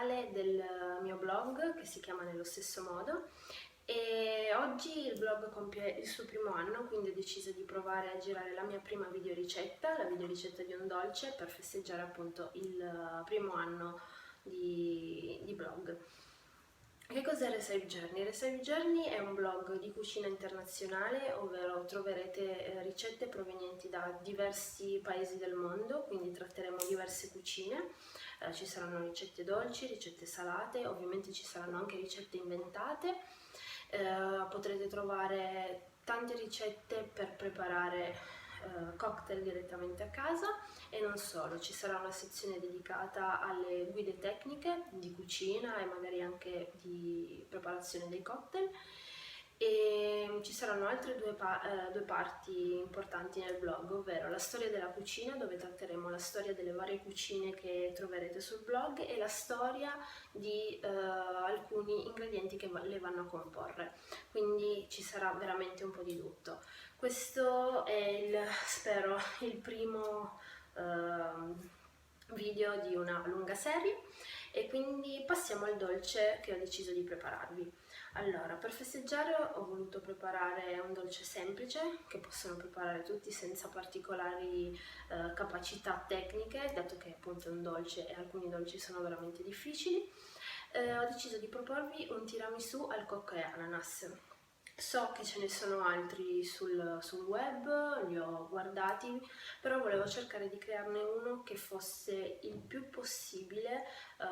canale del mio blog che si chiama nello stesso modo, e oggi il blog compie il suo primo anno, quindi ho deciso di provare a girare la mia prima videoricetta, la videoricetta di un dolce, per festeggiare appunto il primo anno di blog. Che cos'è Recipe Journey? Recipe Journey è un blog di cucina internazionale, ovvero troverete ricette provenienti da diversi paesi del mondo, quindi tratteremo diverse cucine. Ci saranno ricette dolci, ricette salate, ovviamente ci saranno anche ricette inventate. Potrete trovare tante ricette per preparare cocktail direttamente a casa, e non solo, ci sarà una sezione dedicata alle guide tecniche di cucina e magari anche di preparazione dei cocktail, e ci saranno altre due parti importanti nel blog, ovvero la storia della cucina, dove tratteremo la storia delle varie cucine che troverete sul blog e la storia di alcuni ingredienti che le vanno a comporre, quindi ci sarà veramente un po' di tutto. Questo è spero, il primo video di una lunga serie, e quindi passiamo al dolce che ho deciso di prepararvi. Allora, per festeggiare ho voluto preparare un dolce semplice che possono preparare tutti senza particolari capacità tecniche, dato che appunto è un dolce e alcuni dolci sono veramente difficili. Ho deciso di proporvi un tiramisù al cocco e ananas. So che ce ne sono altri sul web, li ho guardati, però volevo cercare di crearne uno che fosse il più possibile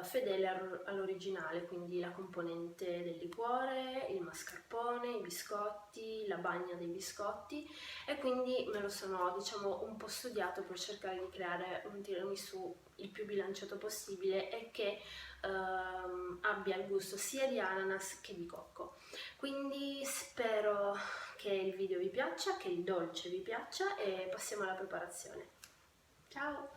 fedele all'originale, quindi la componente del liquore, il mascarpone, i biscotti, la bagna dei biscotti, e quindi me lo sono, diciamo, un po' studiato per cercare di creare un tiramisù il più bilanciato possibile e che abbia il gusto sia di ananas che di cocco. Quindi spero che il video vi piaccia, che il dolce vi piaccia, e passiamo alla preparazione. Ciao!